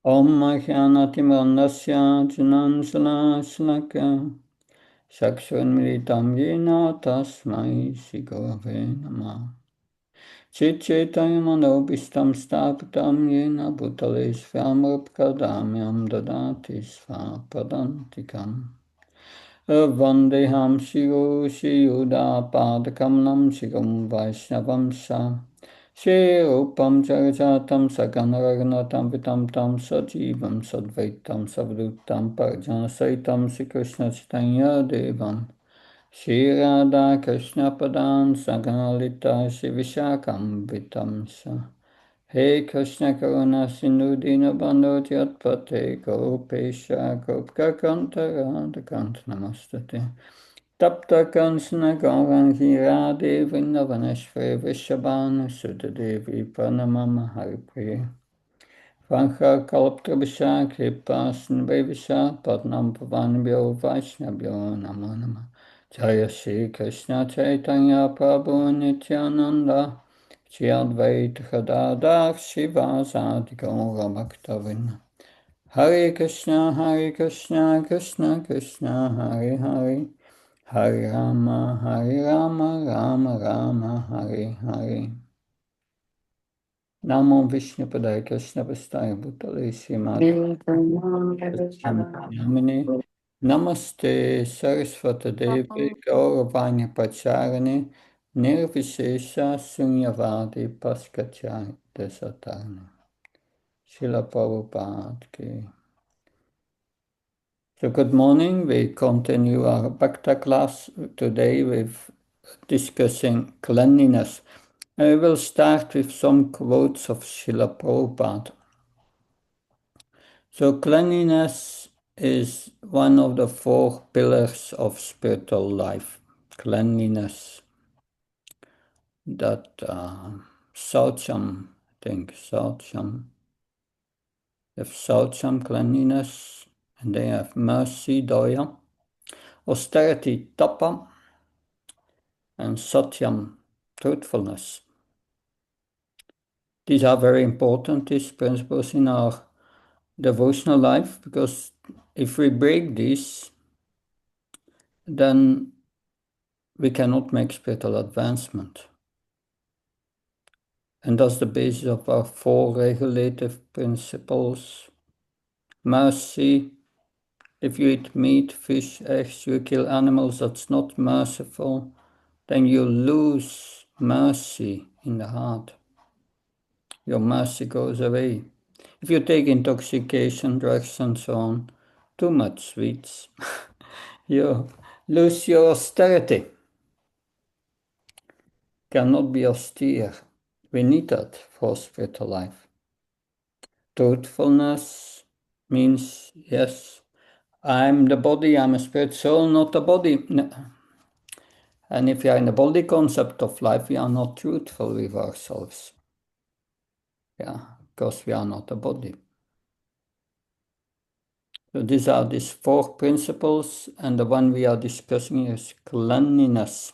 Om Mahyanatimirandasya Junansalashilaka Chakshurmilitam Yena Tasmai Shigurave Namah Chitchaitanyamanopistam Stapitam Yena Bhutale Svamrupkadamyam Dadati Svapadantikam Vandeham Shigo Shiyuda Padakamanam Shigam Vaishnavam Sa Shirupam Jagajatam Saganaraganatam Vitam Tam Sajivam Sadvaitam Savdutam Parjana Saitam Sri Krishna Chaitanya Devam Shri Radha Krishna Padan Saganalita Shri Vishakam Vitam Sa He Krishna Karuna Sindhu Dinabandho Tyatpate Gopesha Gopka Kanta Radha Kanta Namastate Tapta Kansana Gaurangi Radhe Vrindavaneshwari Vishabhanu Sudadevi Pranamama Haripriye Vancha Kalptrabhisha Kripa Sindhavisha Padnam Pavanabhyo Vaishnavyo Namo Namah Jaya Shri Krishna Chaitanya Prabhu Nityananda Shri Advaita Gadadhar Shivasadi Gaura Bhaktavinda Hare Krishna Krishna Krishna Hare Hare Hare Rama, Rama Rama, Hare Hare. Namo Vishnu Padaya Krishna Pastaya Bhutale Srimati Namine Namaste Saraswata Devi Gauravanya Pacharane Nirvishesha Sunyavadi Paskachai Desatana Srila Prabhupada Ki. So good morning, we continue our Bhakta class today with discussing cleanliness. I will start with some quotes of Srila Prabhupada. So cleanliness is one of the four pillars of spiritual life. Cleanliness. That Saucham, I think, Saucham. They have Saucham, cleanliness, and they have mercy, Daya, austerity, Tapa, and Satyam, truthfulness. These are very important, these principles in our devotional life, because if we break these, then we cannot make spiritual advancement. And that's the basis of our four regulative principles. Mercy. If you eat meat, fish, eggs, you kill animals, that's not merciful, then you lose mercy in the heart. Your mercy goes away. If you take intoxication, drugs and so on, too much sweets, you lose your austerity. Cannot be austere. We need that for spiritual life. Truthfulness means, yes, I'm the body, I'm a spirit soul, not a body. And if we are in the body concept of life, we are not truthful with ourselves. Yeah, because we are not a body. So these are these four principles, and the one we are discussing is cleanliness.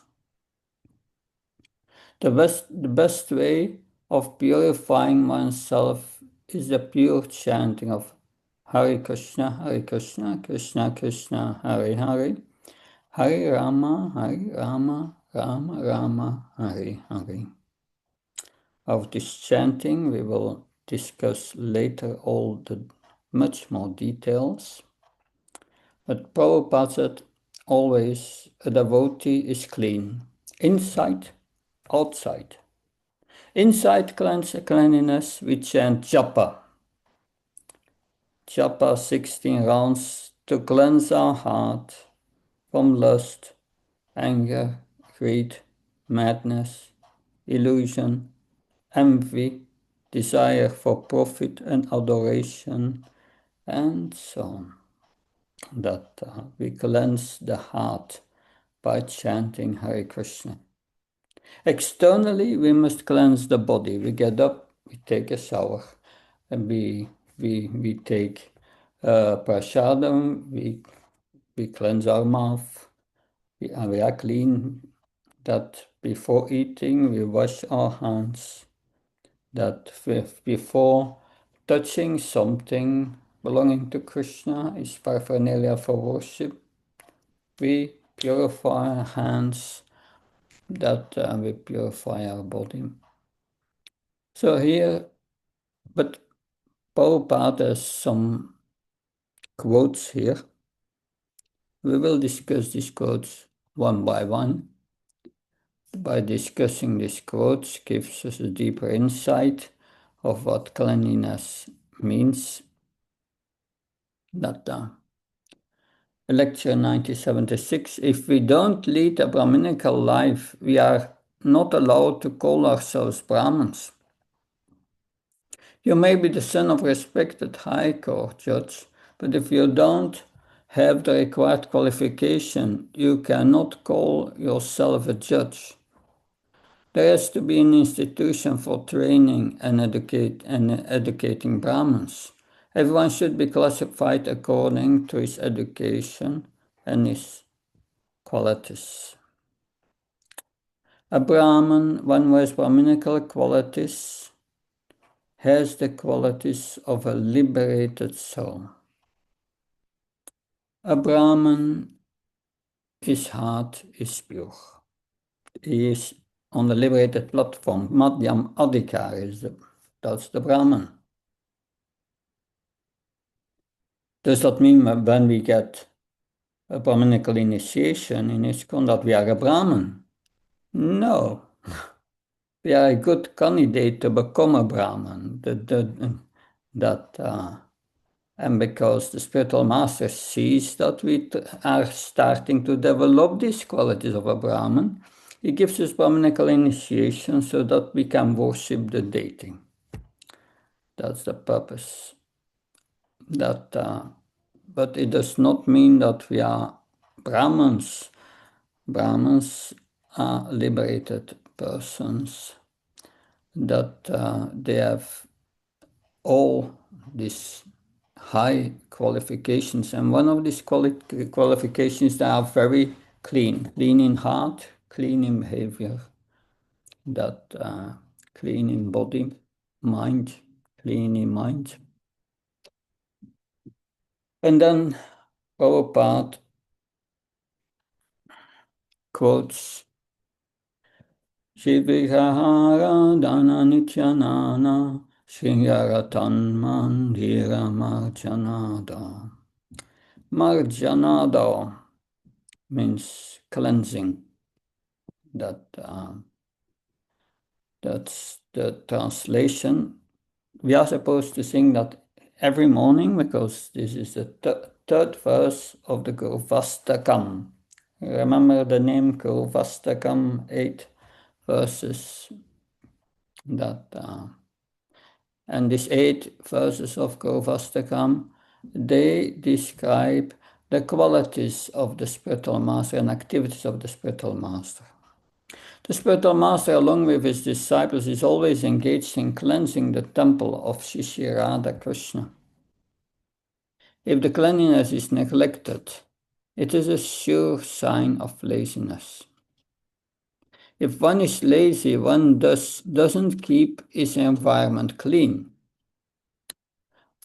The best way of purifying oneself is the pure chanting of Hare Krishna, Krishna Krishna, Hare Hare, Hare Rama, Rama Rama, Hare Hare. Of this chanting, we will discuss later all the much more details. But Prabhupada said, always a devotee is clean, inside, outside. Inside cleanliness, we chant japa. Japa 16 rounds to cleanse our heart from lust, anger, greed, madness, illusion, envy, desire for profit and adoration, and so on. That we cleanse the heart by chanting Hare Krishna. Externally, we must cleanse the body. We get up, we take a shower, and we take prasadam, we cleanse our mouth, we are clean. That before eating, we wash our hands. That before touching something belonging to Krishna is paraphernalia for worship. We purify our hands, that we purify our body. So here, but Prabhupada has some quotes here. We will discuss these quotes one by one. By discussing these quotes gives us a deeper insight of what cleanliness means. That Lecture 1976, if we don't lead a Brahminical life, we are not allowed to call ourselves Brahmins. You may be the son of a respected High Court judge, but if you don't have the required qualification, you cannot call yourself a judge. There has to be an institution for training and educating Brahmins. Everyone should be classified according to his education and his qualities. A Brahman, one who has Brahminical qualities, has the qualities of a liberated soul. A Brahman, his heart is pure. He is on the liberated platform. Madhyam Adhikar that's the Brahman. Does that mean when we get a Brahminical initiation in ISKCON that we are a Brahman? No. We are a good candidate to become a Brahman. And because the spiritual master sees that we are starting to develop these qualities of a Brahman, he gives us Brahminical initiation so that we can worship the deity. That's the purpose. But it does not mean that we are Brahmins. Brahmins are liberated persons, that they have all these high qualifications, and one of these qualifications, they are very clean in heart, clean in behavior, that clean in body, mind, clean in mind. And then Prabhupada quotes Shivihara Dana Nityanana Shingaratan Mandira Marjanada. Marjanada means cleansing. That's the translation. We are supposed to sing that every morning because this is the third verse of the Gurvastakam. Remember the name Gurvastakam, 8 verses. And these 8 verses of Gurvastakam, they describe the qualities of the spiritual master and activities of the spiritual master. The spiritual master, along with his disciples, is always engaged in cleansing the temple of Shri Radha Krishna. If the cleanliness is neglected, it is a sure sign of laziness. If one is lazy, one doesn't keep his environment clean.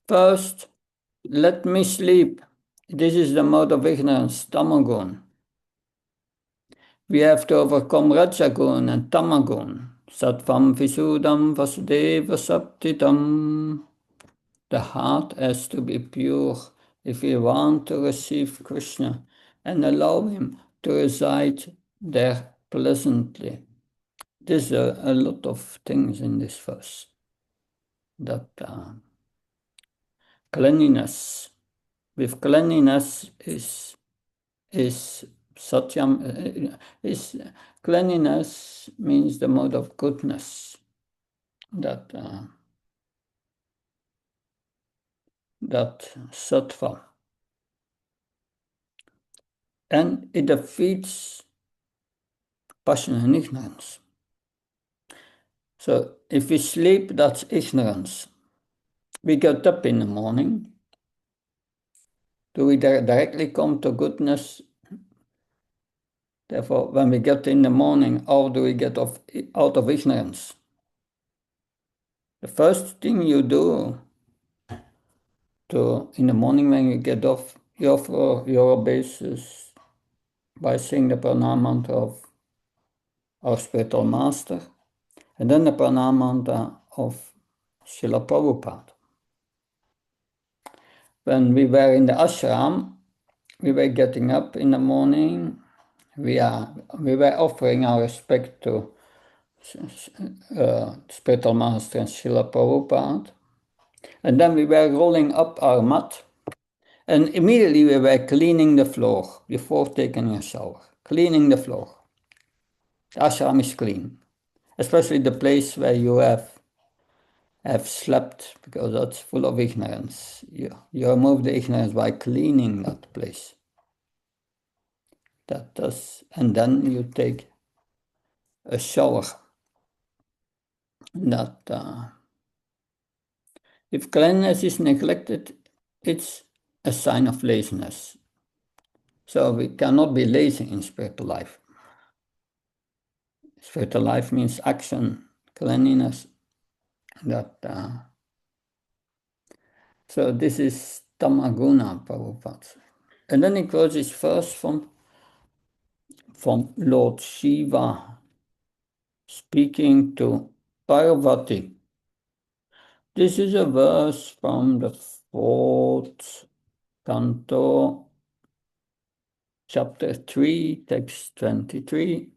First, let me sleep. This is the mode of ignorance, tamagun. We have to overcome rajagun and tamagun. Sattvam visudam vasudeva saptitam. The heart has to be pure if we want to receive Krishna and allow him to reside there pleasantly. There's a lot of things in this verse. That cleanliness, with cleanliness is satyam, cleanliness means the mode of goodness. That sattva. And it defeats passion and ignorance. So if we sleep, that's ignorance. We get up in the morning. Do we directly come to goodness? Therefore, when we get in the morning, how do we get out of ignorance? The first thing you do in the morning when you get off, you offer your obeisance by saying the pranam mantra of our spiritual master, and then the pranam mantra of Srila Prabhupada. When we were in the ashram, we were getting up in the morning. We were offering our respect to spiritual master and Srila Prabhupada. And then we were rolling up our mat, and immediately we were cleaning the floor before taking a shower. Cleaning the floor. The ashram is clean, especially the place where you have slept, because that's full of ignorance. You remove the ignorance by cleaning that place. And then you take a shower. If cleanliness is neglected, it's a sign of laziness. So we cannot be lazy in spiritual life. Spiritual life means action, cleanliness. So this is Tamaguna Prabhupada. And then he quotes this verse from Lord Shiva speaking to Parvati. This is a verse from the 4th canto, chapter 3, text 23.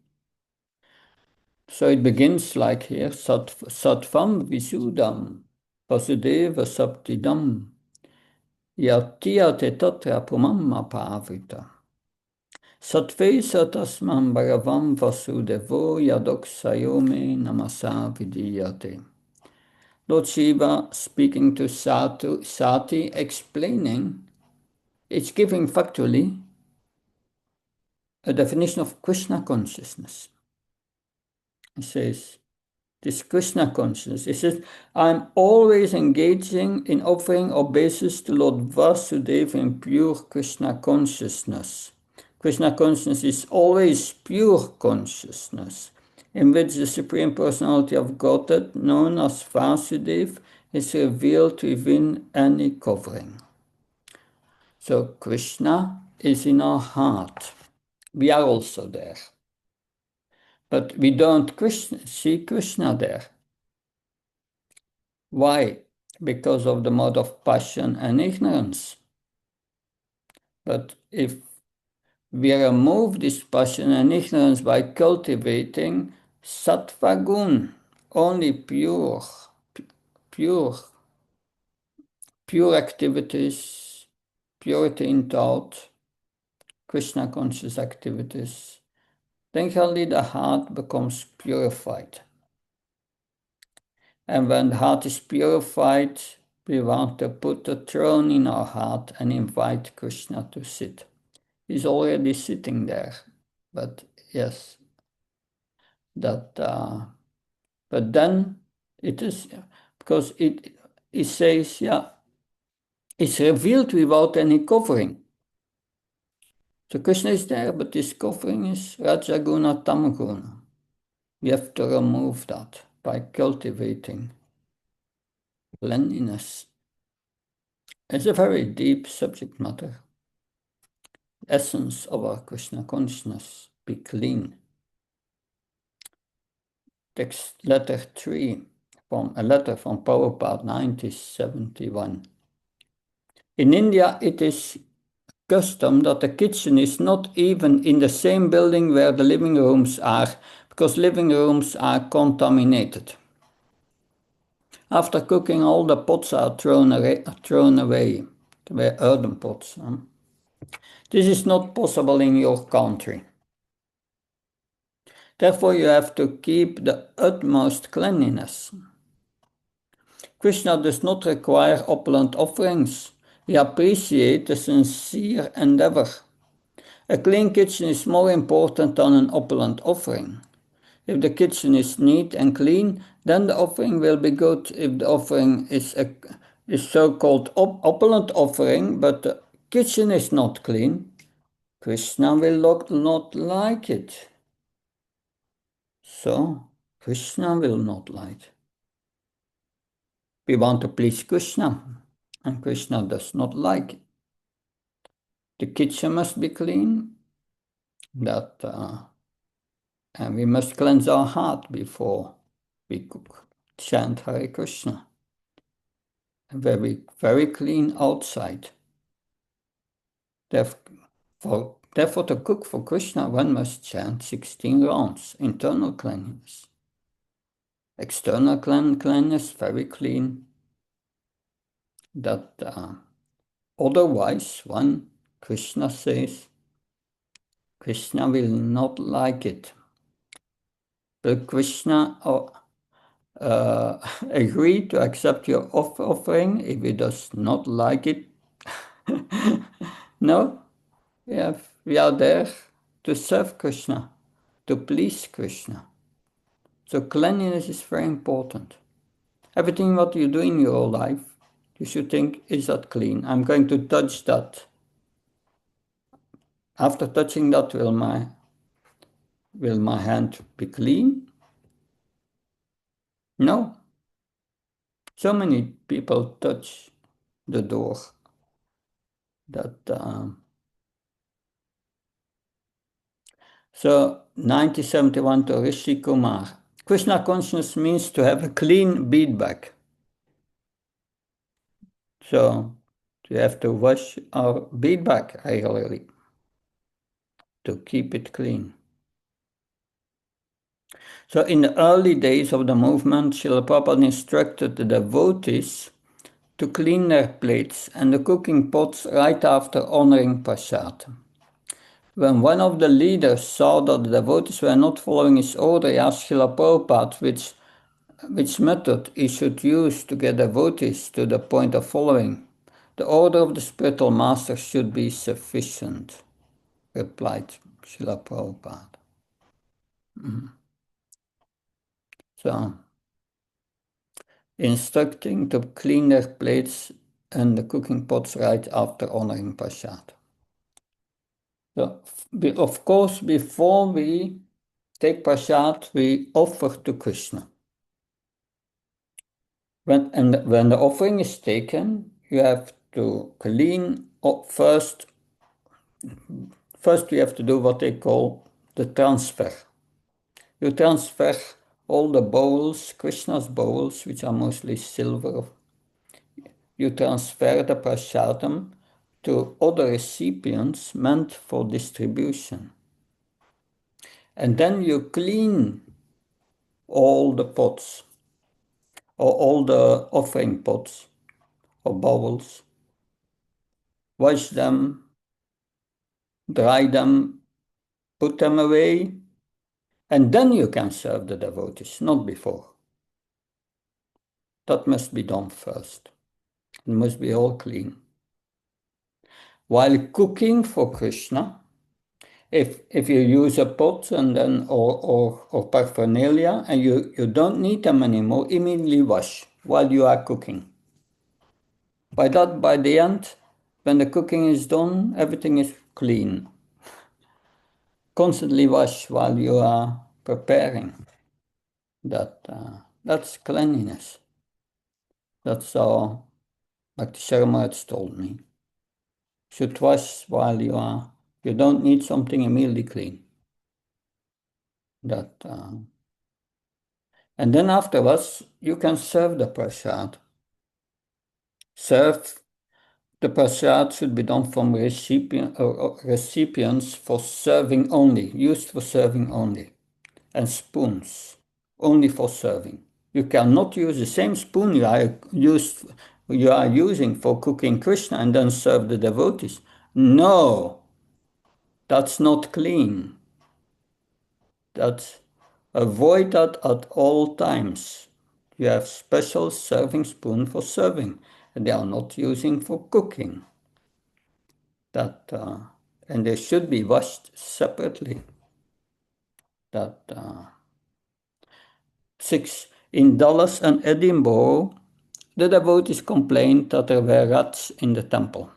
So it begins like here, Sattvam Visudam Vasudeva Saptidam Yatiyate Tatra Pumamma Pavrita Sattve Satasmam Bhagavam Vasudevo Yadoksayome Namasa Vidiyate. Lord Shiva speaking to Sati, explaining, it's giving factually a definition of Krishna consciousness. He says, this Krishna consciousness, he says, I'm always engaging in offering obeisance to Lord Vasudeva in pure Krishna consciousness. Krishna consciousness is always pure consciousness, in which the Supreme Personality of Godhead, known as Vasudeva, is revealed within any covering. So Krishna is in our heart. We are also there. But we don't see Krishna there. Why? Because of the mode of passion and ignorance. But if we remove this passion and ignorance by cultivating sattva gun, only pure activities, purity in thought, Krishna conscious activities, then only the heart becomes purified. And when the heart is purified, we want to put a throne in our heart and invite Krishna to sit. He's already sitting there, but yes, but then it is, because it says, it's revealed without any covering. So Krishna is there, but this covering is Rajaguna Tamaguna. We have to remove that by cultivating cleanliness. It's a very deep subject matter. Essence of our Krishna consciousness, be clean. Text letter 3, from a letter from Prabhupada 1971. In India, it is custom that the kitchen is not even in the same building where the living rooms are, because living rooms are contaminated. After cooking, all the pots are thrown away. They were earthen pots. This is not possible in your country. Therefore, you have to keep the utmost cleanliness. Krishna does not require opulent offerings. He appreciates the sincere endeavor. A clean kitchen is more important than an opulent offering. If the kitchen is neat and clean, then the offering will be good. If the offering is so-called opulent offering, but the kitchen is not clean, Krishna will not like it. So, Krishna will not like. We want to please Krishna. and Krishna does not like it. The kitchen must be clean, and we must cleanse our heart before we cook. Chant Hare Krishna. Very, very clean outside. Therefore, to cook for Krishna, one must chant 16 rounds, internal cleanliness. External cleanliness, very clean. Otherwise, Krishna says, Krishna will not like it. But Krishna agreed to accept your offering if he does not like it. No, we are there to serve Krishna, to please Krishna. So cleanliness is very important. Everything what you do in your life, you should think, is that clean? I'm going to touch that. After touching that, will my hand be clean? No. So many people touch the door that. So 1971 to Rishi Kumar. Krishna consciousness means to have a clean bead bag. So we have to wash our bead bag regularly to keep it clean. So in the early days of the movement, Srila Prabhupada instructed the devotees to clean their plates and the cooking pots right after honoring prasad. When one of the leaders saw that the devotees were not following his order, he asked Srila Prabhupada which method he should use to get devotees to the point of following. The order of the spiritual master should be sufficient, replied Srila Prabhupada. So, instructing to clean their plates and the cooking pots right after honoring prasad. So, of course, before we take prasad, we offer to Krishna. When the offering is taken, you have to clean up first. First, we have to do what they call the transfer. You transfer all the bowls, Krishna's bowls, which are mostly silver. You transfer the prasadam to other recipients meant for distribution. And then you clean all the pots, or all the offering pots or bowls. Wash them, dry them, put them away, and then you can serve the devotees, not before. That must be done first. It must be all clean. While cooking for Krishna, if you use a pot and then or paraphernalia and you don't need them anymore, immediately wash while you are cooking. By the end, when the cooking is done, everything is clean. Constantly wash while you are preparing. That's cleanliness. That's how Bhakti Sharma told me. Should wash while you don't need something immediately clean. And then afterwards, you can serve the prasad. The prasad should be done from recipients for serving only, used for serving only, and spoons only for serving. You cannot use the same spoon you are using for cooking Krishna and then serve the devotees. No, that's not clean. Avoid that at all times. You have special serving spoon for serving, and they are not using for cooking. And they should be washed separately. 6. In Dallas and Edinburgh, the devotees complained that there were rats in the temple.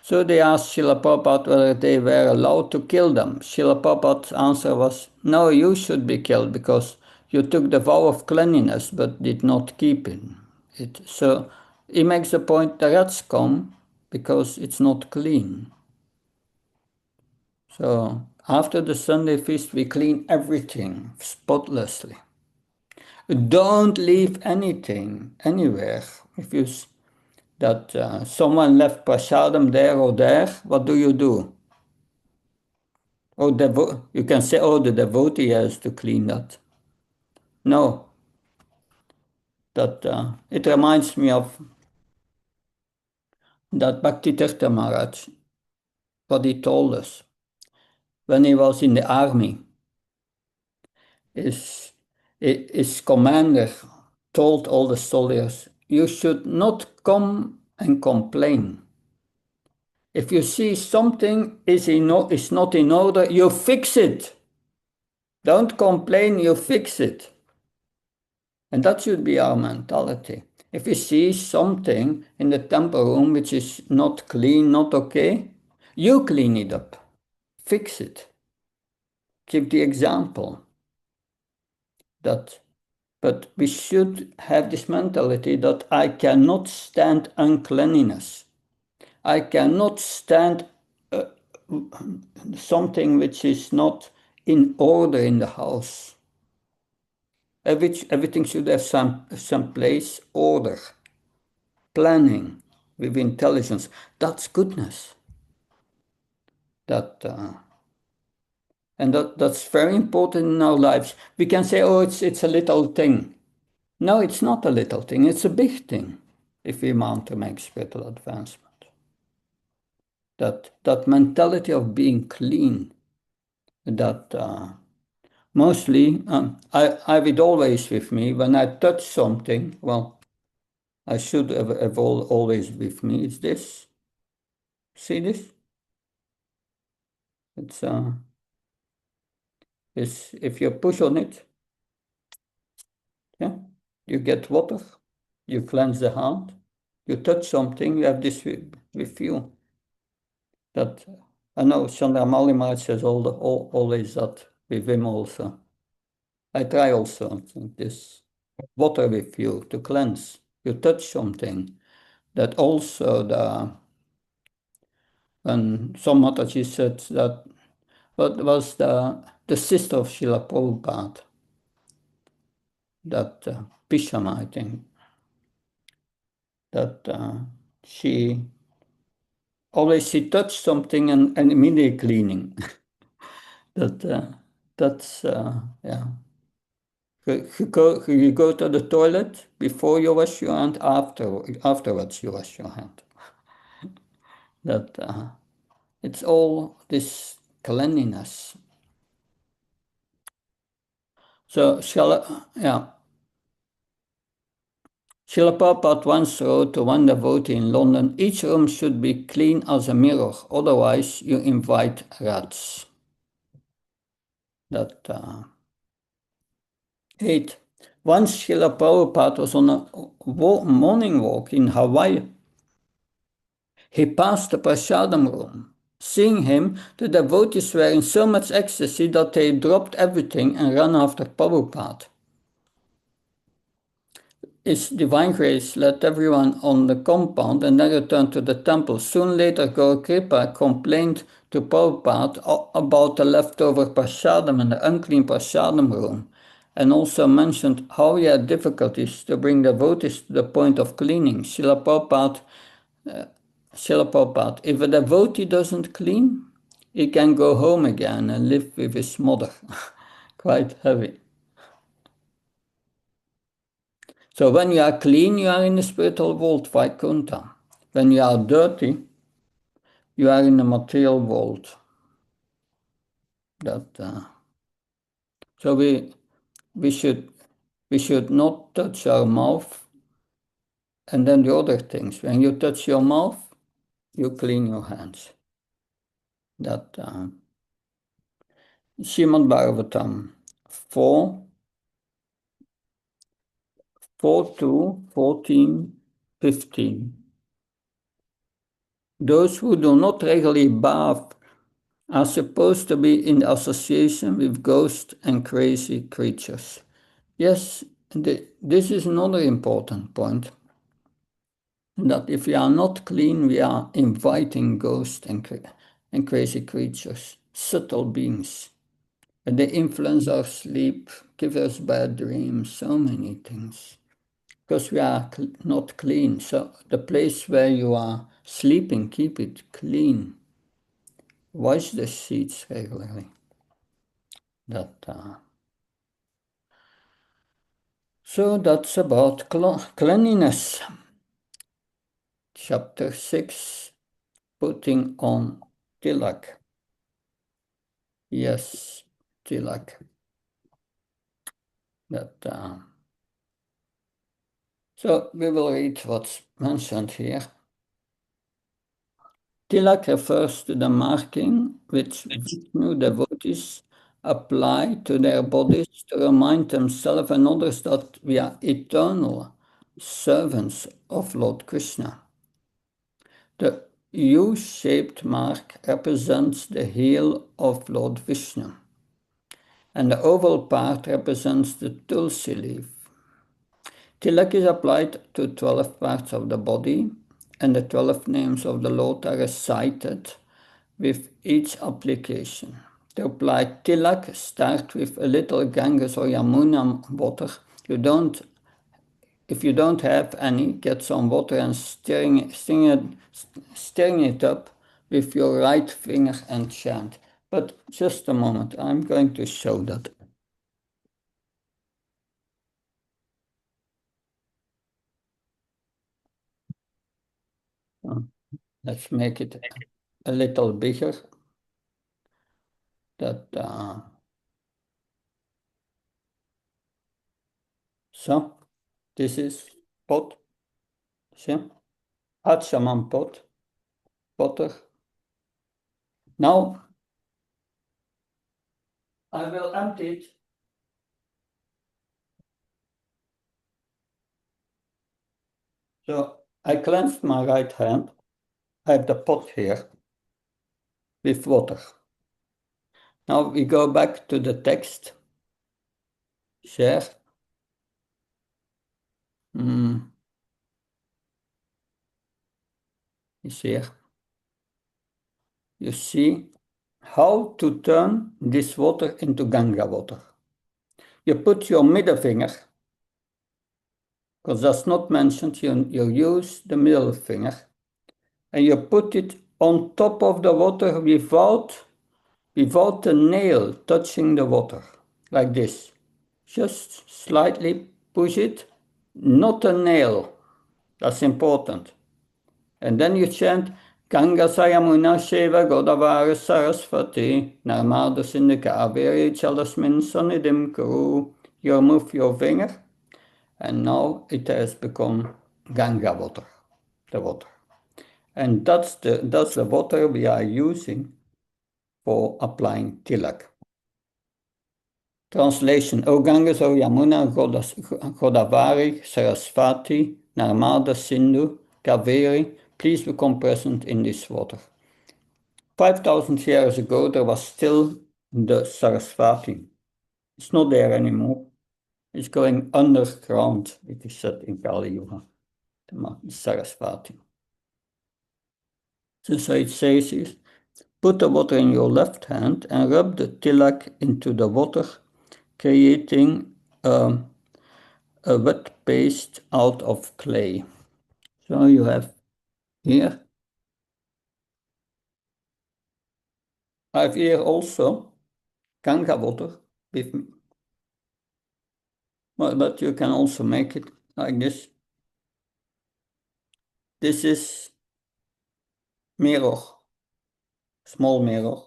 So they asked Srila Prabhupada whether they were allowed to kill them. Srila Prabhupada's answer was, no, you should be killed because you took the vow of cleanliness but did not keep it. So he makes the point the rats come because it's not clean. So after the Sunday feast, we clean everything spotlessly. Don't leave anything anywhere. If you that someone left prasadam there or there, what do? Oh, you can say, oh, the devotee has to clean that. No, that it reminds me of that Bhakti Tirtha Maharaj, what he told us when he was in the army. His commander told all the soldiers, you should not come and complain. If you see something is not in order, you fix it. Don't complain, you fix it. And that should be our mentality. If you see something in the temple room which is not clean, not okay, you clean it up. Fix it. Give the example. But we should have this mentality that I cannot stand uncleanliness. I cannot stand something which is not in order in the house. Everything should have some place, order, planning with intelligence. That's goodness. That's very important in our lives. We can say, oh, it's a little thing. No, it's not a little thing. It's a big thing if we want to make spiritual advancement. That mentality of being clean, that mostly, I have it always with me. When I touch something, well, I should have always with me. It's this. See this? It's if you push on it, yeah, you get water, you cleanse the hand, you touch something, you have this with you. That I know Chandra Malimar says always that with him also. I try also this water with you to cleanse. You touch something. That also when some Mataji said that what was the sister of Srila Prabhupada, that Pishama, I think, that she touched something and immediately cleaning. That's yeah. You go to the toilet before you wash your hand, afterwards you wash your hand. That it's all this cleanliness. So Srila Prabhupada once wrote to one devotee in London, each room should be clean as a mirror, otherwise you invite rats. That 8. Once Srila Prabhupada was on a morning walk in Hawaii. He passed the prasadam room. Seeing him, the devotees were in so much ecstasy that they dropped everything and ran after Prabhupada. His divine grace led everyone on the compound and then returned to the temple. Soon later, Gaur Kripa complained to Prabhupada about the leftover prasadam and the unclean prasadam room, and also mentioned how he had difficulties to bring devotees to the point of cleaning. Srila Prabhupada, if a devotee doesn't clean, he can go home again and live with his mother. Quite heavy. So when you are clean, you are in the spiritual world, Vaikuntha. When you are dirty, you are in the material world. So we should not touch our mouth, and then the other things. When you touch your mouth, you clean your hands. Srimad Bhagavatam 4, 4 14, 15. Those who do not regularly bath are supposed to be in association with ghosts and crazy creatures. Yes, this is another important point. that if we are not clean, we are inviting ghosts and crazy creatures, subtle beings. And they influence our sleep, give us bad dreams, so many things. Because we are not clean. So the place where you are sleeping, keep it clean. Wash the sheets regularly. So that's about cleanliness. Chapter 6, putting on tilak. Yes, tilak. So we will read what's mentioned here. Tilak refers to the marking which Vishnu devotees apply to their bodies to remind themselves and others that we are eternal servants of Lord Krishna. The U-shaped mark represents the heel of Lord Vishnu, and the oval part represents the tulsi leaf. Tilak is applied to 12 parts of the body, and the 12 names of the Lord are recited with each application. To apply tilak, start with a little Ganges or Yamuna water. If you don't have any, get some water and stirring it up with your right finger and chant. But just a moment, I'm going to show that. Let's make it a little bigger. So this is pot. See? Hachaman pot, water. Now I will empty it. So I cleansed my right hand. I have the pot here with water. Now we go back to the text. Share. Is here. You see how to turn this water into Ganga water. You put your middle finger, because that's not mentioned, you use the middle finger, and you put it on top of the water without the nail touching the water, like this. Just slightly push it, not a nail. That's important. And then you chant Ganga Sayamuna Shiva Godavari Saraswati Narmada Sindhika Kaveri Chalasmin Sanidim Kuru. You move your finger, and now it has become Ganga water, the water. And that's the water we are using for applying tilak. Translation: O Ganges, O Yamuna, Godavari, Saraswati, Narmada, Sindhu, Kaveri, please become present in this water. 5,000 years ago, there was still the Saraswati. It's not there anymore. It's going underground, it is said in Kali Yuga, the Saraswati. So it says is, put the water in your left hand and rub the tilak into the water, creating a wet paste out of clay. So you have here. I have here also Ganga water with me. But you can also make it like this. This is mirror, small mirror.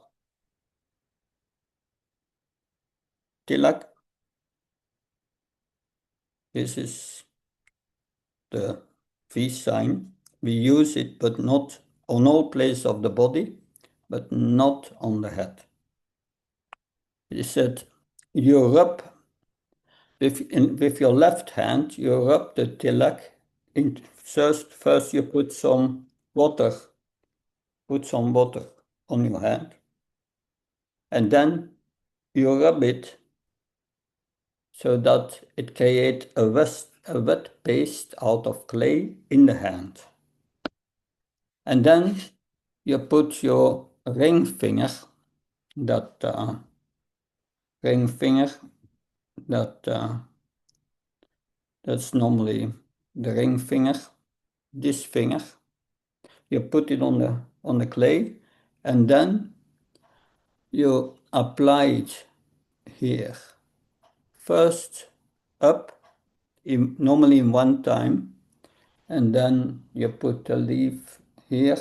Tilak. This is the V sign. We use it, but not on all places of the body, but not on the head. He said, you rub with your left hand, you rub the tilak. First you put some water on your hand, and then you rub it so that it creates a wet paste out of clay in the hand. And then you put your ring finger, that ring finger, that's normally the ring finger, this finger. You put it on the clay, and then you apply it here. First up, normally in one time, and then you put the leaf here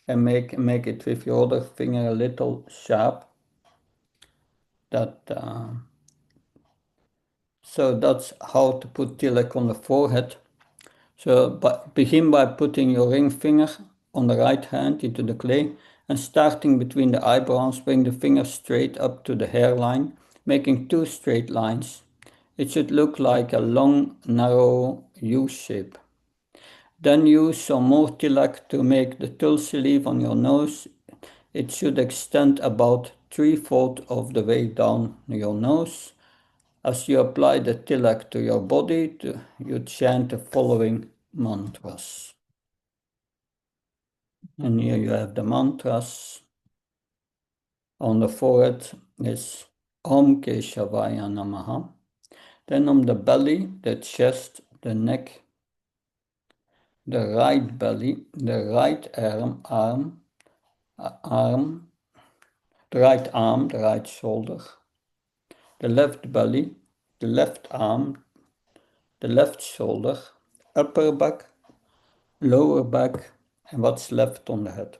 and make it with your other finger a little sharp. So that's how to put tilak on the forehead. So begin by putting your ring finger on the right hand into the clay and starting between the eyebrows, bring the finger straight up to the hairline, making two straight lines. It should look like a long, narrow U shape. Then use some more tilak to make the tulsi leaf on your nose. It should extend about 3/4 of the way down your nose. As you apply the tilak to your body, you chant the following mantras. And here you have the mantras. On the forehead is Om Keshavaya Namaha. Then on the belly, the chest, the neck, the right belly, the right the right arm, the right shoulder, the left belly, the left arm, the left shoulder, upper back, lower back, and what's left on the head.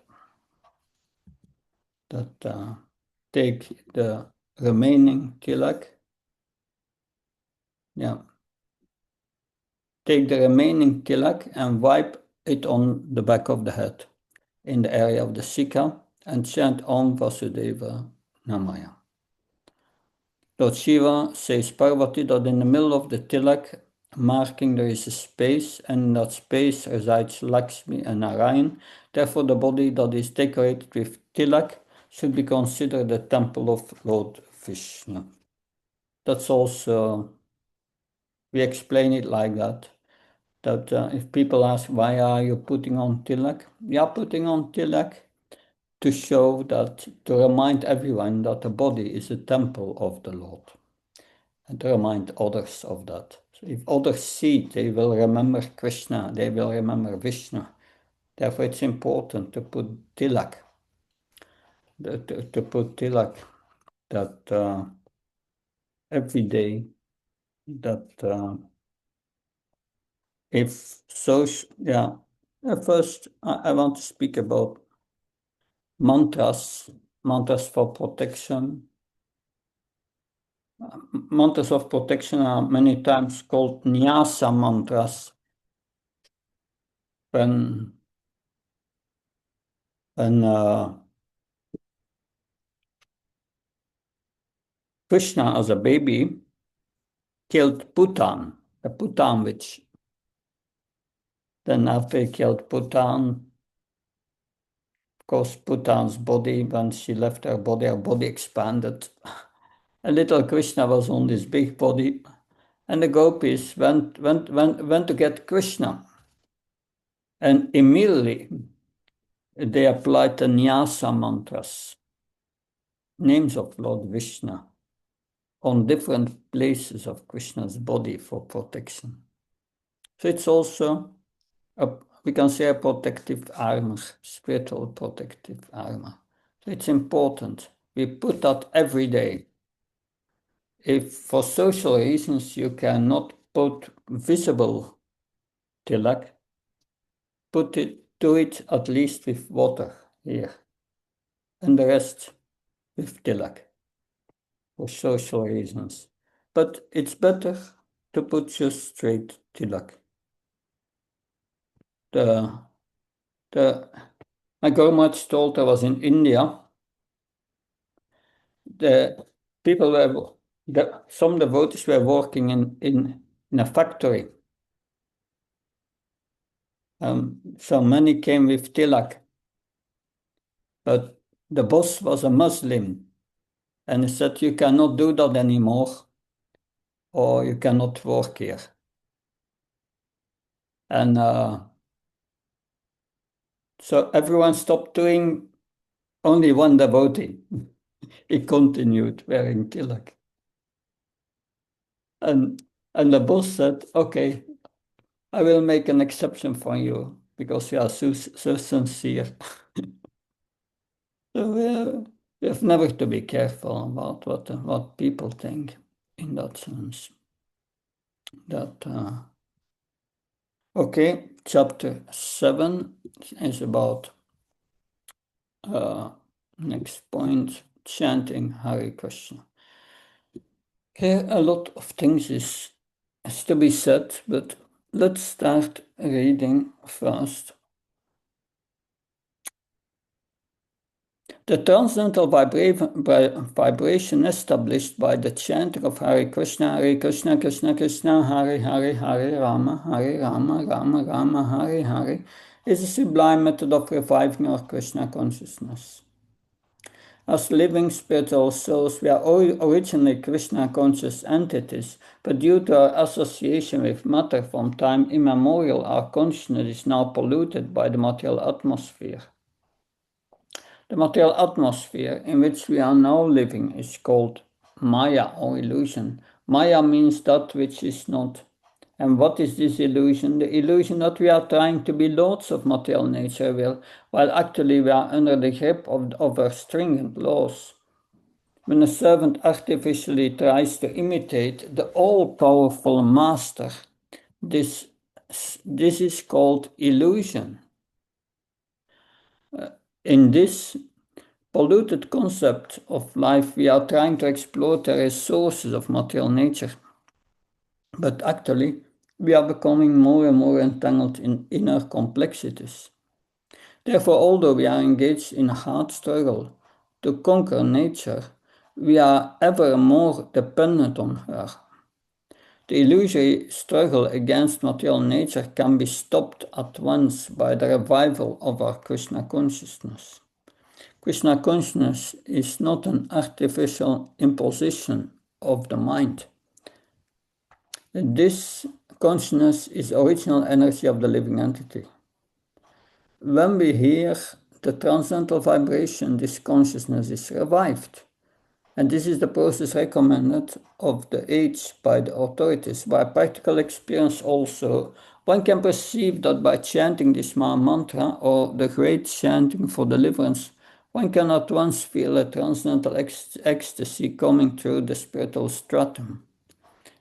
Take the remaining tilak. Take the remaining tilak and wipe it on the back of the head in the area of the Sika and chant Om Vasudeva Namaya. Lord Shiva says Parvati that in the middle of the tilak marking there is a space, and in that space resides Lakshmi and Narayan. Therefore, the body that is decorated with tilak should be considered the temple of Lord Vishnu. That's also, we explain it like that. That if people ask, why are you putting on tilak? We are putting on tilak to show that, to remind everyone that the body is a temple of the Lord. And to remind others of that. So if others see it, they will remember Krishna, they will remember Vishnu. Therefore, it's important to put tilak. To put tilak that every day, that if so, yeah. First, I want to speak about mantras for protection. Mantras of protection are many times called nyasa mantras. When Krishna, as a baby, killed Bhutan, the Bhutan witch. Then after he killed Bhutan, of course, Bhutan's body, when she left her body expanded. And little Krishna was on this big body. And the gopis went to get Krishna. And immediately they applied the nyasa mantras, names of Lord Vishnu, on different places of Krishna's body for protection. So it's also, we can say, a protective armor, spiritual protective armor. So it's important. We put that every day. If for social reasons you cannot put visible tilak, do it at least with water here, and the rest with tilak for social reasons. But it's better to put just straight tilak. My Gurmats told I was in India. The people some devotees were working in a factory. So many came with tilak, but the boss was a Muslim, and he said, you cannot do that anymore, or you cannot work here. And So everyone stopped doing only one devotee. He continued wearing tilak. And, and the boss said, okay, I will make an exception for you because you are so sincere. So we have never to be careful about what people think in that sense. That okay, chapter 7 is about next point, chanting Hare Krishna. Here a lot of things is to be said, but let's start reading first. The transcendental vibration established by the chanting of Hare Krishna, Krishna Krishna, Hare Hare, Hare Rama, Rama Rama, Hare Hare, is a sublime method of reviving our Krishna consciousness. As living spiritual souls, we are originally Krishna conscious entities, but due to our association with matter from time immemorial, our consciousness is now polluted by the material atmosphere. The material atmosphere in which we are now living is called Maya or illusion. Maya means that which is not. And what is this illusion? The illusion that we are trying to be lords of material nature, while actually we are under the grip of our stringent laws. When a servant artificially tries to imitate the all-powerful master, this is called illusion. In this polluted concept of life, we are trying to exploit the resources of material nature. But actually, we are becoming more and more entangled in inner complexities. Therefore, although we are engaged in a hard struggle to conquer nature, we are ever more dependent on her. The illusory struggle against material nature can be stopped at once by the revival of our Krishna consciousness. Krishna consciousness is not an artificial imposition of the mind. This consciousness is original energy of the living entity. When we hear the transcendental vibration, this consciousness is revived. And this is the process recommended of the age by the authorities. By practical experience also, one can perceive that by chanting this Mahamantra or the great chanting for deliverance, one can at once feel a transcendental ecstasy coming through the spiritual stratum.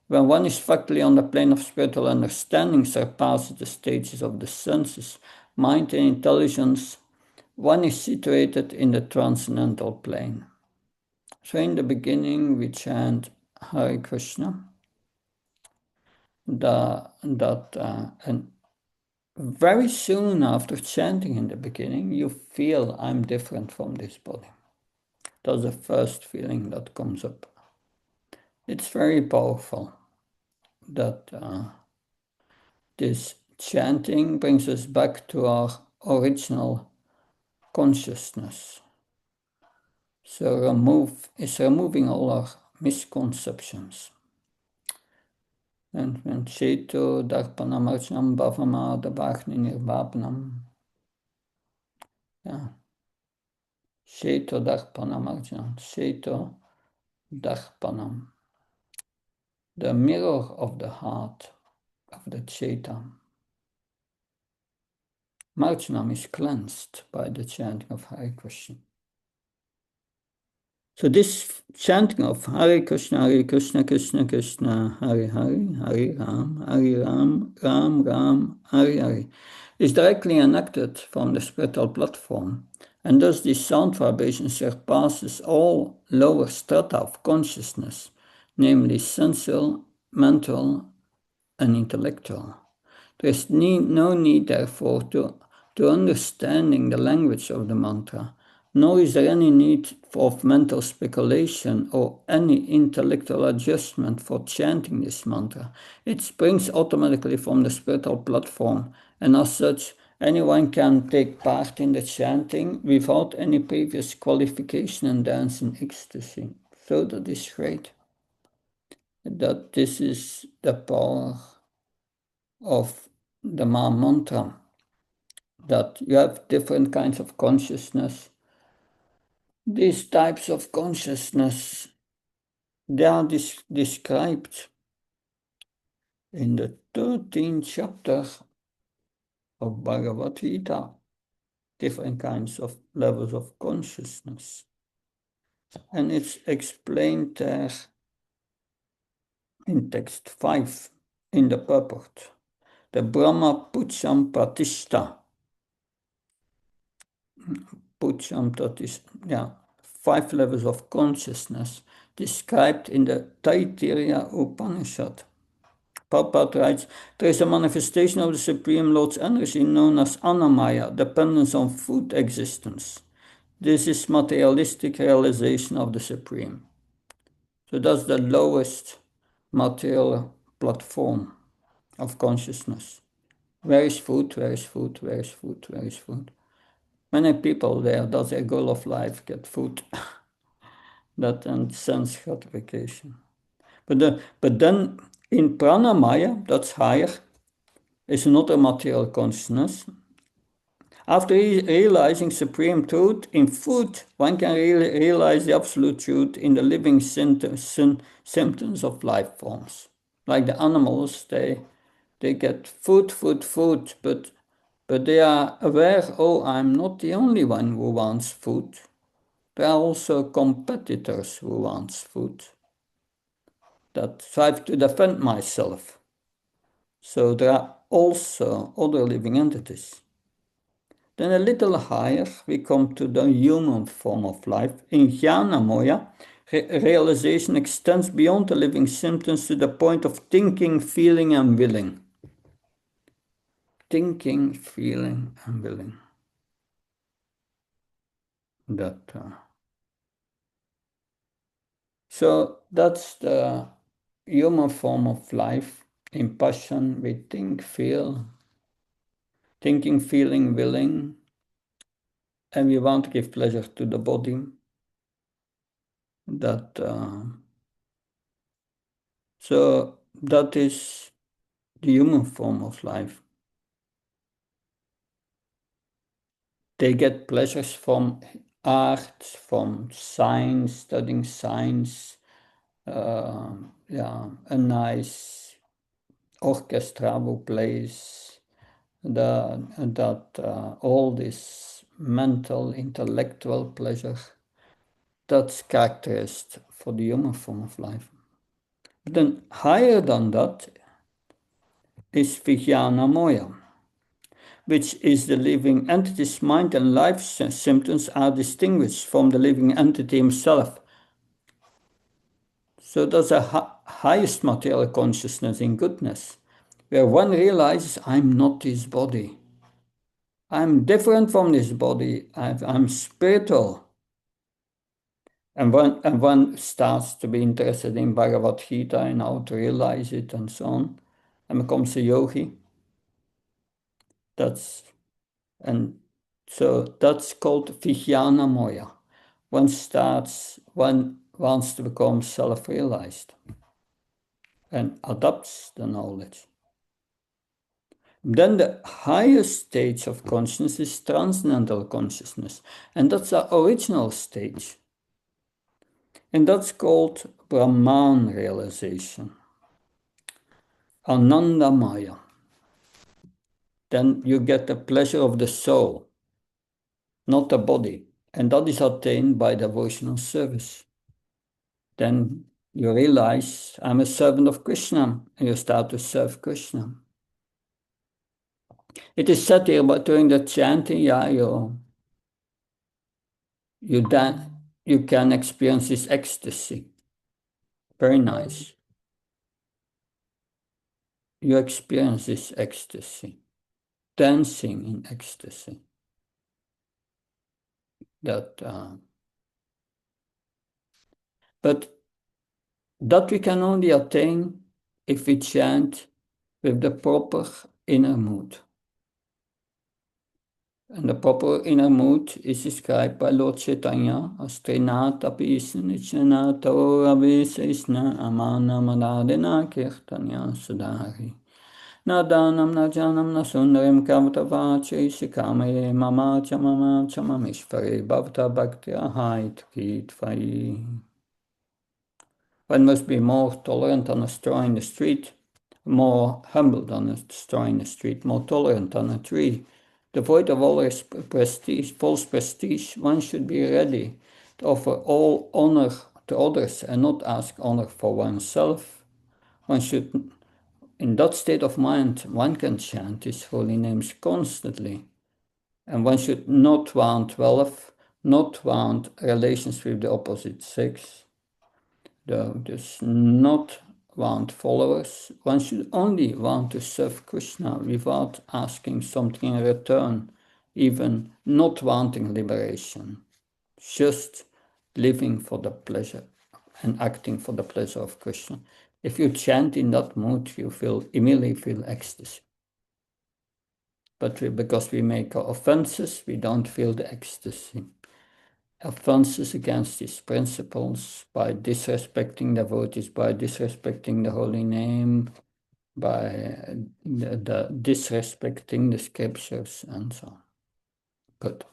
When one is factually on the plane of spiritual understanding, surpasses the stages of the senses, mind and intelligence, one is situated in the transcendental plane. So in the beginning we chant Hare Krishna, and very soon after chanting in the beginning, you feel I'm different from this body. That's the first feeling that comes up. It's very powerful that this chanting brings us back to our original consciousness. So it's removing all our misconceptions. And when Cheto Darpanam Archanam Bhavama Dabhni Nirbhapanam. Yeah. Cheto Darpanam Archanam. Cheto Darpanam. The mirror of the heart, of the Cheta. Marjanam is cleansed by the chanting of Hare Krishna. So this chanting of Hare Krishna, Krishna Krishna, Hare Hare, Hare Ram, Ram Ram, Hare Hare, is directly enacted from the spiritual platform, and thus this sound vibration surpasses all lower strata of consciousness, namely sensual, mental, and intellectual. There is no need, therefore, to understanding the language of the mantra, nor is there any need of mental speculation or any intellectual adjustment for chanting this mantra. It springs automatically from the spiritual platform, and as such, anyone can take part in the chanting without any previous qualification and dance in ecstasy. So that is great. That this is the power of the Mahamantra, that you have different kinds of consciousness. These types of consciousness, they are described in the 13th chapter of Bhagavad Gita, different kinds of levels of consciousness. And it's explained there in text 5 in the purport. The Brahma Pucham Pratishta. Pucham, that is, 5 levels of consciousness described in the Taittiriya Upanishad. Prabhupada writes, there is a manifestation of the Supreme Lord's energy known as Annamaya, dependence on food existence. This is materialistic realization of the Supreme. So that's the lowest material platform of consciousness. Where is food? Where is food? Where is food? Where is food? Many people there, that's their goal of life, get food. That and sense gratification. But then in pranamaya, that's higher, is another material consciousness. After realizing supreme truth in food, one can realize the absolute truth in the living symptoms of life forms. Like the animals, they get food, but they are aware, oh, I'm not the only one who wants food. There are also competitors who want food that strive to defend myself. So there are also other living entities. Then a little higher, we come to the human form of life. In Jnana Moya, realization extends beyond the living symptoms to the point of thinking, feeling, and willing. Thinking, feeling, and willing. So that's the human form of life. In passion, we think, feel. Thinking, feeling, willing. And we want to give pleasure to the body. So that is the human form of life. They get pleasures from art, from science, studying science, a nice orchestra who plays, all this mental, intellectual pleasure, that's characteristic for the human form of life. But then higher than that is Vijnana Moya, which is the living entity's mind and life symptoms are distinguished from the living entity himself. So that's a highest material consciousness in goodness, where one realizes I'm not this body. I'm different from this body. I'm spiritual. And one starts to be interested in Bhagavad Gita and how to realize it and so on, and becomes a yogi. So that's called Vijnana Moya. One wants to become self-realized and adopts the knowledge. Then the highest stage of consciousness is transcendental consciousness, and that's the original stage. And that's called Brahman realization, Anandamaya. Then you get the pleasure of the soul, not the body, and that is attained by devotional service. Then you realize, I'm a servant of Krishna, and you start to serve Krishna. It is said here, but during the chanting, you can experience this ecstasy. Very nice. You experience this ecstasy, dancing in ecstasy. But that we can only attain if we chant with the proper inner mood. And the proper inner mood is described by Lord Chaitanya as Trinata Pisnichanata Avesesna Amana Madadena Kirtanya Sudari. Nadanam najanam nasundarim kavatavachi shikamaye mama chamamishvare bhavta bhaktya haitkitvayi. One must be more tolerant on a straw in the street, more humble on a straw in the street, more tolerant on a tree. Devoid of all prestige, false prestige, one should be ready to offer all honor to others and not ask honor for oneself. One should, in that state of mind, one can chant his holy names constantly. And one should not want wealth, not want relations with the opposite sex. Does not want followers. One should only want to serve Krishna without asking something in return, even not wanting liberation, just living for the pleasure and acting for the pleasure of Krishna. If you chant in that mood, you immediately feel ecstasy. But because we make offenses, we don't feel the ecstasy. Offenses against these principles by disrespecting devotees, by disrespecting the holy name, by disrespecting the scriptures, and so on. Good.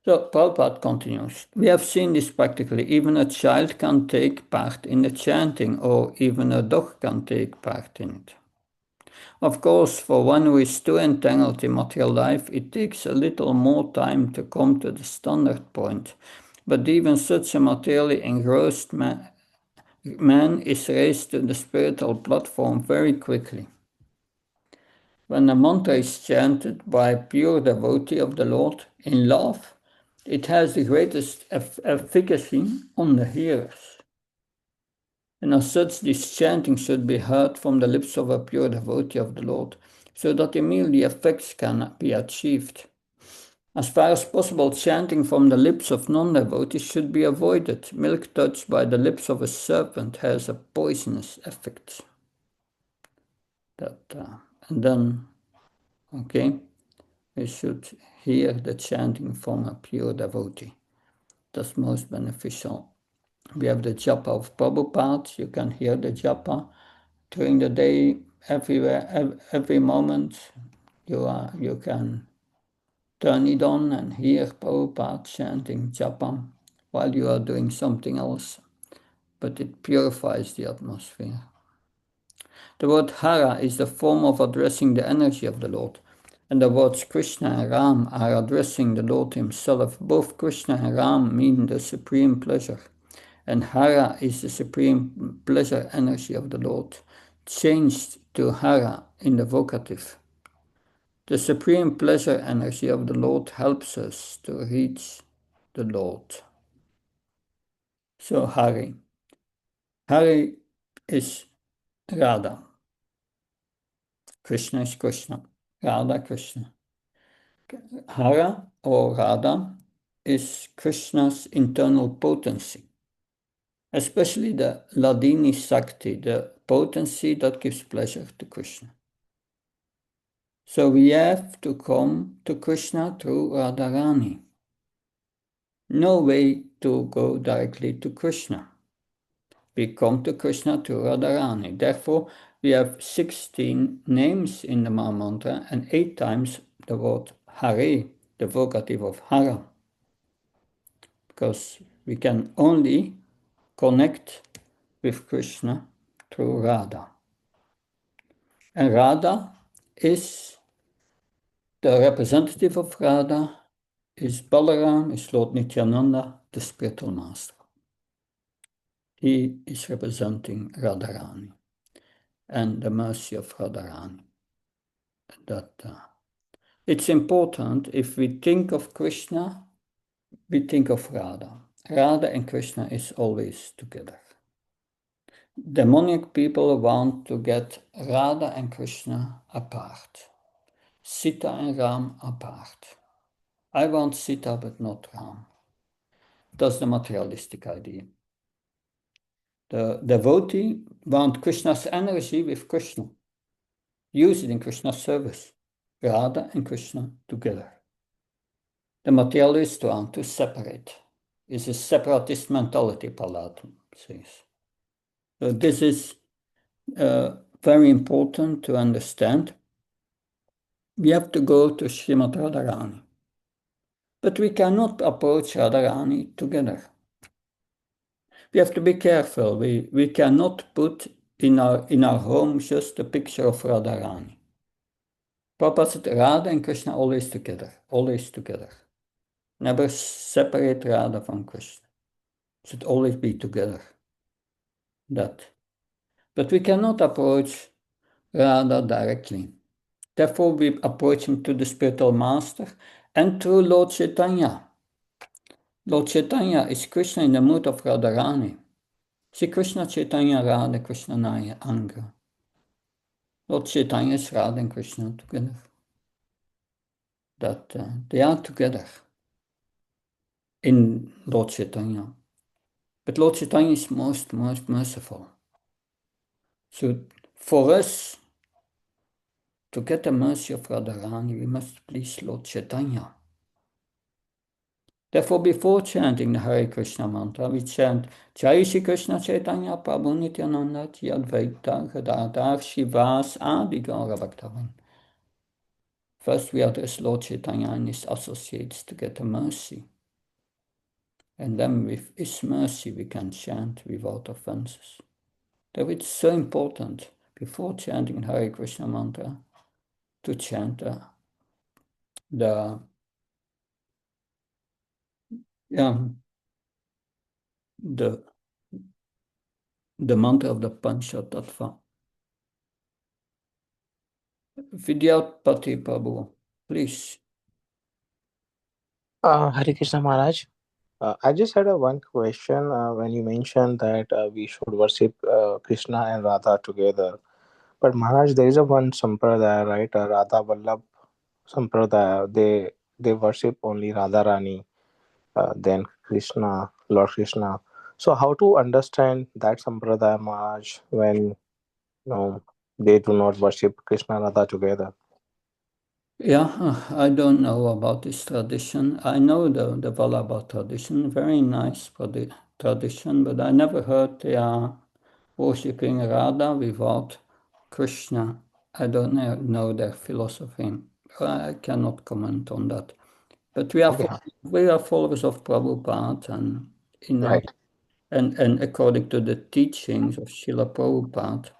So Prabhupada continues. We have seen this practically. Even a child can take part in the chanting, or even a dog can take part in it. Of course, for one who is too entangled in material life, it takes a little more time to come to the standard point. But even such a materially engrossed man is raised to the spiritual platform very quickly. When a mantra is chanted by a pure devotee of the Lord in love, it has the greatest efficacy on the hearers. And as such, this chanting should be heard from the lips of a pure devotee of the Lord, so that immediate effects can be achieved. As far as possible, chanting from the lips of non-devotees should be avoided. Milk touched by the lips of a serpent has a poisonous effect. And then, okay, we should hear the chanting from a pure devotee. That's most beneficial. We have the japa of Prabhupada. You can hear the japa during the day, everywhere, every moment. You can turn it on and hear Prabhupada chanting japa while you are doing something else, but it purifies the atmosphere. The word Hara is the form of addressing the energy of the Lord, and the words Krishna and Ram are addressing the Lord himself. Both Krishna and Ram mean the supreme pleasure, and Hara is the supreme pleasure energy of the Lord, changed to Hara in the vocative. The supreme pleasure energy of the Lord helps us to reach the Lord. So Hare. Hare is Radha. Krishna is Krishna. Radha, Krishna. Hara or Radha is Krishna's internal potency, especially the Ladini Sakti, the potency that gives pleasure to Krishna. So we have to come to Krishna through Radharani. No way to go directly to Krishna. We come to Krishna through Radharani. Therefore, we have 16 names in the Mahamantra and 8 times the word Hare, the vocative of Hara. Because we can only connect with Krishna through Radha. And Radha is the representative of Radha, is Balaram, is Lord Nityananda, the spiritual master. He is representing Radharani and the mercy of Radharani. It's important, if we think of Krishna, we think of Radha. Radha and Krishna is always together. Demonic people want to get Radha and Krishna apart. Sita and Ram apart. I want Sita but not Ram. That's the materialistic idea. The devotee wants Krishna's energy with Krishna. Use it in Krishna's service. Radha and Krishna together. The materialists want to separate. It's a separatist mentality, Prahlad says. So this is very important to understand. We have to go to Srimad Radharani. But we cannot approach Radharani together. We have to be careful. We cannot put in our home just a picture of Radharani. Prabhupada said Radha and Krishna always together, always together. Never separate Radha from Krishna. Should always be together. That. But we cannot approach Radha directly. Therefore, we approach him to the spiritual master and through Lord Chaitanya. Lord Chaitanya is Krishna in the mood of Radharani. Sri Krishna Chaitanya Radha Krishna Naya Anga. Lord Chaitanya is Radha and Krishna together. That they are together in Lord Chaitanya. But Lord Chaitanya is most merciful. So for us to get the mercy of Radharani, we must please Lord Chaitanya. Therefore, before chanting the Hare Krishna mantra, we chant Jai Shri Krishna Chaitanya Prabhu Nityananda Advaita Gadadhar Shivas Adi Gaura Bhaktavan. First, we address Lord Chaitanya and his associates to get the mercy. And then with his mercy, we can chant without offenses. That it's so important, before chanting Hare Krishna mantra, to chant the mantra of the Panchatattva. Vidyapati Prabhu, please. Hare Krishna Maharaj. I just had one question when you mentioned that we should worship Krishna and Radha together. But Maharaj, there is a one sampradaya, right? Radha Vallabh sampradaya. They worship only Radha Rani, then Krishna, Lord Krishna. So how to understand that sampradaya, Maharaj, when they do not worship Krishna and Radha together? Yeah, I don't know about this tradition. I know the Vallabha tradition, very nice tradition, but I never heard they are worshipping Radha without Krishna. I don't know their philosophy. I cannot comment on that. But we Okay, are followers of Prabhupada, and right. and according to the teachings of Srila Prabhupada,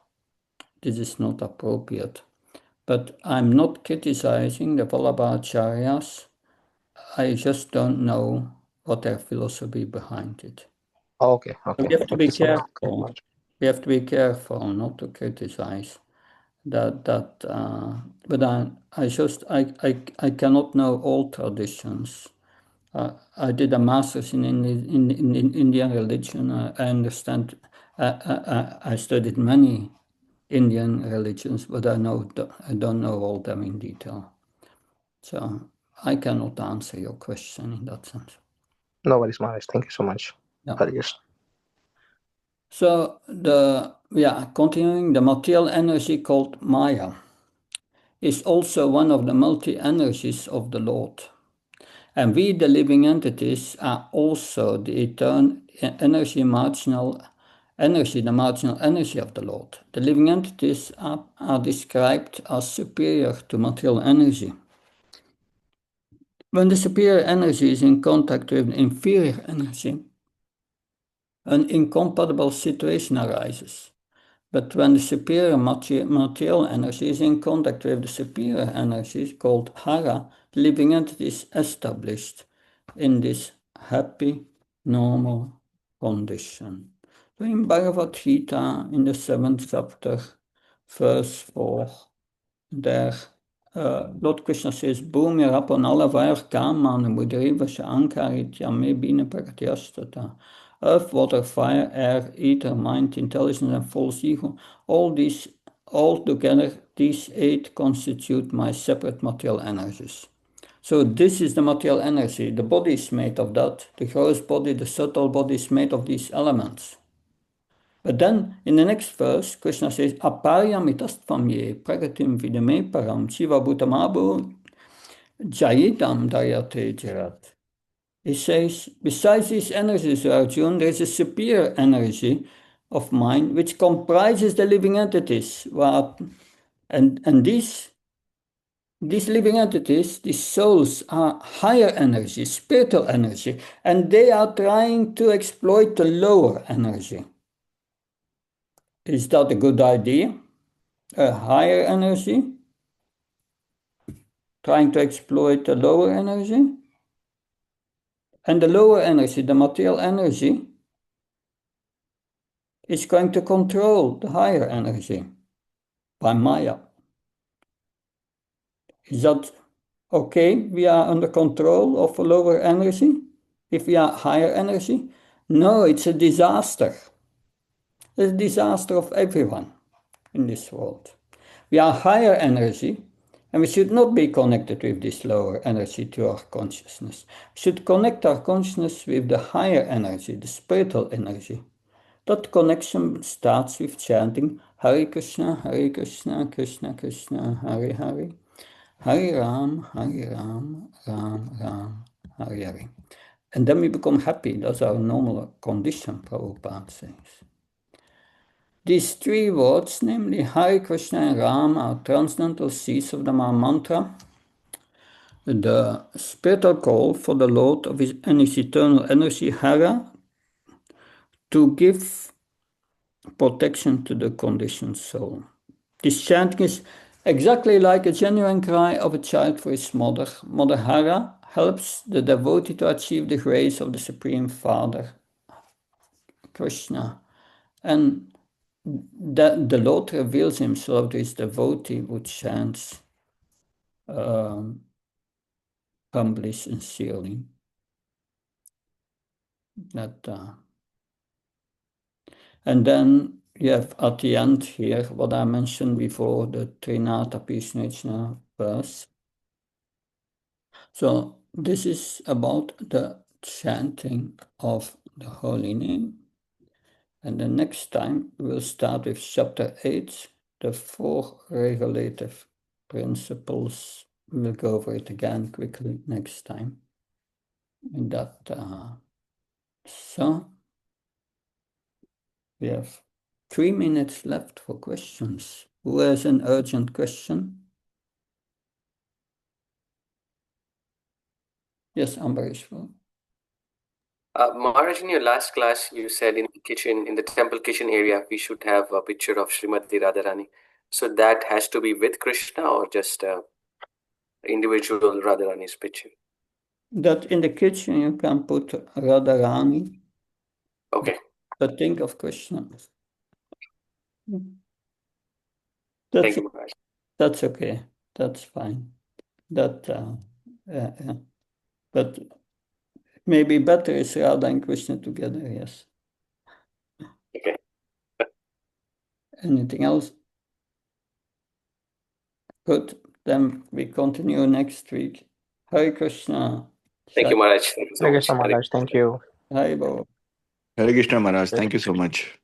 this is not appropriate. But I'm not criticizing the Vallabhacharyas. I just don't know what their philosophy behind it. Okay, We okay. have to Thank be you so much. careful. We have to be careful not to criticize that. But I cannot know all traditions. I did a master's in Indian religion. I understand. I studied many Indian religions, but I don't know all them in detail. So I cannot answer your question in that sense. No worries, Maharaj. Thank you so much. Yeah. Hare Krishna. So continuing, the material energy called Maya is also one of the multi-energies of the Lord. And we, the living entities, are also the eternal energy, the marginal energy of the Lord. The living entities are described as superior to material energy. When the superior energy is in contact with inferior energy, an incompatible situation arises. But when the superior material energy is in contact with the superior energy called Hara, the living entity is established in this happy, normal condition. So in Bhagavad Gita, in the 7th chapter, verse 4, there Lord Krishna says, Bhumi rapon alla vair kaman mudriva shankarit yame bina prakatyastata. Earth, water, fire, air, ether, mind, intelligence, and false ego, all together, these 8 constitute my separate material energies. So this is the material energy. The body is made of that. The gross body, the subtle body is made of these elements. But then in the next verse, Krishna says, Aparyam itastvam ye pragatim vidame param shiva bhutamabu jayidam dayate jarat. He says, besides these energies, Arjuna, there is a superior energy of mind, which comprises the living entities. And these living entities, these souls, are higher energy, spiritual energy, and they are trying to exploit the lower energy. Is that a good idea? A higher energy trying to exploit the lower energy? And the lower energy, the material energy, is going to control the higher energy by Maya. Is that okay? We are under control of a lower energy if we are higher energy? No, it's a disaster. It's a disaster of everyone in this world. We are higher energy, and we should not be connected with this lower energy to our consciousness. We should connect our consciousness with the higher energy, the spiritual energy. That connection starts with chanting Hare Krishna, Krishna Krishna, Hare Hare, Hare Ram, Ram Ram, Hare Hare. And then we become happy. That's our normal condition, Prabhupada says. These three words, namely Hare Krishna and Ram, are transcendental seeds of the Mahamantra, the spiritual call for the Lord of his and his eternal energy, Hare, to give protection to the conditioned soul. This chanting is exactly like a genuine cry of a child for his mother. Mother Hara helps the devotee to achieve the grace of the Supreme Father, Krishna. And that the Lord reveals himself to his devotee who chants humbly, sincerely. And then you have at the end here what I mentioned before, the Trinata Pishnechna verse. So this is about the chanting of the holy name. And the next time we'll start with chapter 8, the 4 regulative principles. We'll go over it again quickly next time. And that, so we have 3 minutes left for questions. Who has an urgent question? Yes, Ambareshwar. Maharaj, in your last class, you said in the kitchen, in the temple kitchen area, we should have a picture of Srimati Radharani. So that has to be with Krishna or just individual Radharani's picture? That in the kitchen you can put Radharani. Okay. But think of Krishna. Thank you, Maharaj. That's okay. That's fine. That, but maybe better is Radha and Krishna together, yes. Okay. Anything else? Good. Then we continue next week. Hare Krishna. Thank you, Maharaj. Thank you so Hare much. Krishna Maharaj, thank you. Hare Bo. Hare Krishna Maharaj, thank you so much.